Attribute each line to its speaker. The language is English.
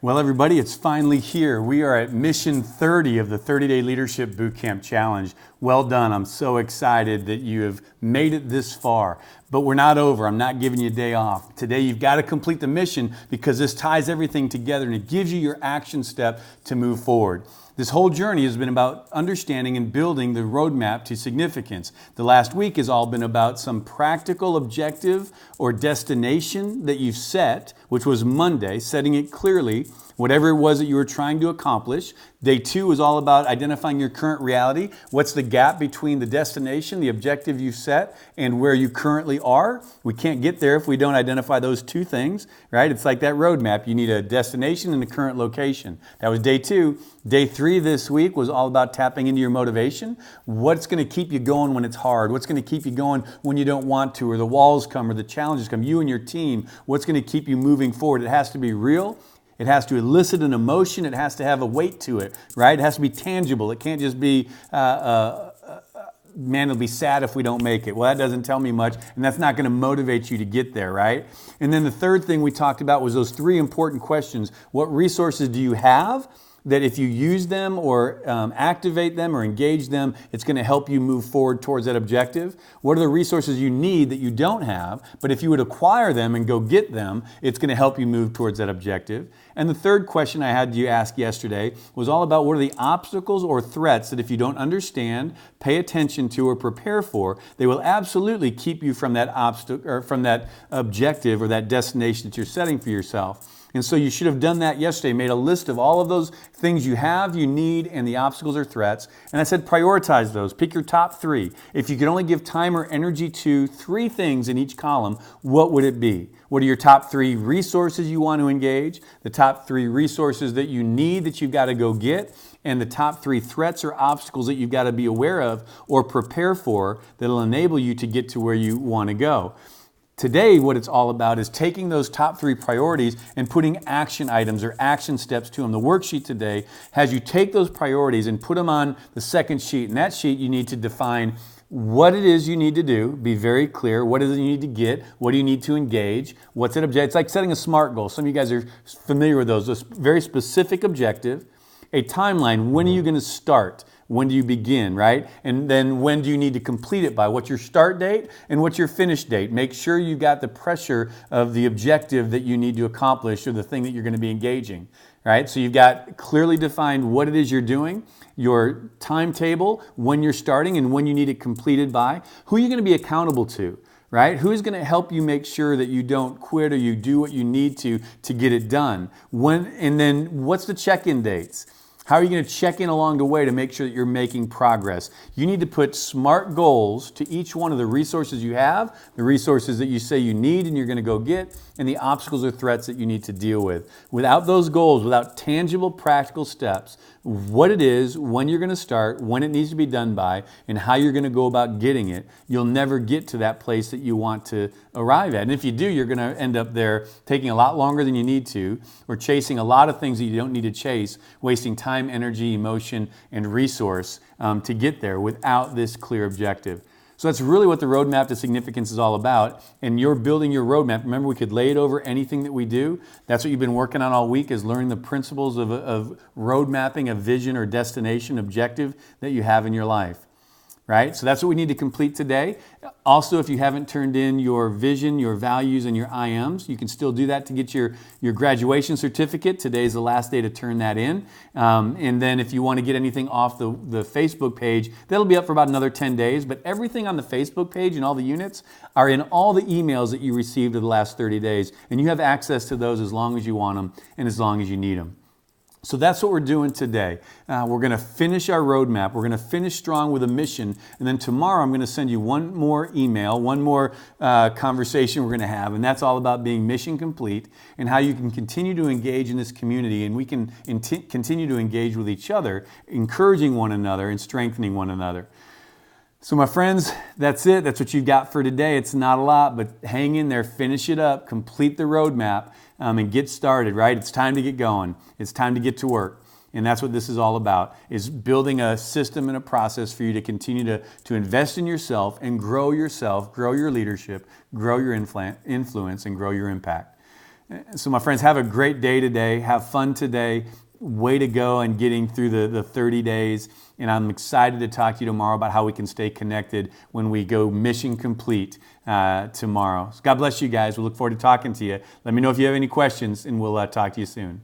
Speaker 1: Well, everybody, it's finally here. We are at mission 30 of the 30-day Leadership Bootcamp Challenge. Well done. I'm so excited that you have made it this far. But we're not over. I'm not giving you a day off. Today, you've got to complete the mission because this ties everything together and it gives you your action step to move forward. This whole journey has been about understanding and building the roadmap to significance. The last week has all been about some practical objective or destination that you've set, which was Monday, setting it clearly, whatever it was that you were trying to accomplish. Day 2 is all about identifying your current reality. What's the gap between the destination, the objective you've set, and where you currently are? We can't get there if we don't identify those two things, right? It's like that roadmap. You need a destination and a current location. That was day 2. Day 3 this week was all about tapping into your motivation. What's going to keep you going when it's hard? What's going to keep you going when you don't want to, or the walls come, or the challenges come? You and your team, what's going to keep you moving forward? It has to be real. It has to elicit an emotion. It has to have a weight to it, right? It has to be tangible. It can't just be, man, it'll be sad if we don't make it. Well, that doesn't tell me much, and that's not going to motivate you to get there, right? And then the third thing we talked about was those 3 important questions. What resources do you have that if you use them or activate them or engage them, it's going to help you move forward towards that objective? What are the resources you need that you don't have, but if you would acquire them and go get them, it's going to help you move towards that objective? And the third question I had you ask yesterday was all about what are the obstacles or threats that if you don't understand, pay attention to, or prepare for, they will absolutely keep you from that obstacle or from that objective or that destination that you're setting for yourself. And so you should have done that yesterday, made a list of all of those things you have, you need, and the obstacles or threats. And I said prioritize those. Pick your top 3. If you could only give time or energy to 3 things in each column, what would it be? What are your top 3 resources you want to engage? The top 3 resources that you need that you've got to go get? And the top 3 threats or obstacles that you've got to be aware of or prepare for that will enable you to get to where you want to go. Today, what it's all about is taking those top 3 priorities and putting action items or action steps to them. The worksheet today has you take those priorities and put them on the second sheet. In that sheet, you need to define what it is you need to do, be very clear. What is it you need to get? What do you need to engage? What's an objective? It's like setting a SMART goal. Some of you guys are familiar with those. This very specific objective, a timeline. When are you going to start? When do you begin, right? And then when do you need to complete it by? What's your start date and what's your finish date? Make sure you've got the pressure of the objective that you need to accomplish or the thing that you're going to be engaging, right? So you've got clearly defined what it is you're doing, your timetable, when you're starting and when you need it completed by, who you're going to be accountable to, right? Who's going to help you make sure that you don't quit or you do what you need to get it done? When, and then what's the check-in dates? How are you going to check in along the way to make sure that you're making progress? You need to put SMART goals to each one of the resources you have, the resources that you say you need and you're going to go get, and the obstacles or threats that you need to deal with. Without those goals, without tangible, practical steps, what it is, when you're going to start, when it needs to be done by, and how you're going to go about getting it, you'll never get to that place that you want to arrive at. And if you do, you're going to end up there taking a lot longer than you need to, or chasing a lot of things that you don't need to chase, wasting time, energy, emotion, and resource to get there without this clear objective. So that's really what the roadmap to significance is all about. And you're building your roadmap. Remember, we could lay it over anything that we do. That's what you've been working on all week, is learning the principles of road mapping a vision or destination objective that you have in your life. Right? So that's what we need to complete today. Also, if you haven't turned in your vision, your values, and your IMs, you can still do that to get your graduation certificate. Today's the last day to turn that in. And then if you want to get anything off the Facebook page, that'll be up for about another 10 days. But everything on the Facebook page and all the units are in all the emails that you received in the last 30 days. And you have access to those as long as you want them and as long as you need them. So that's what we're doing today. We're going to finish our roadmap. We're going to finish strong with a mission. And then tomorrow I'm going to send you one more email, one more conversation we're going to have. And that's all about being mission complete and how you can continue to engage in this community. And we can continue to engage with each other, encouraging one another and strengthening one another. So my friends, that's it. That's what you've got for today. It's not a lot, but hang in there, finish it up, complete the roadmap, and get started, right? It's time to get going. It's time to get to work. And that's what this is all about, is building a system and a process for you to continue to invest in yourself, grow your leadership, grow your influence, and grow your impact. So my friends, have a great day today. Have fun today. Way to go and getting through the 30 days. And I'm excited to talk to you tomorrow about how we can stay connected when we go mission complete tomorrow. So God bless you guys. We look forward to talking to you. Let me know if you have any questions, and we'll talk to you soon.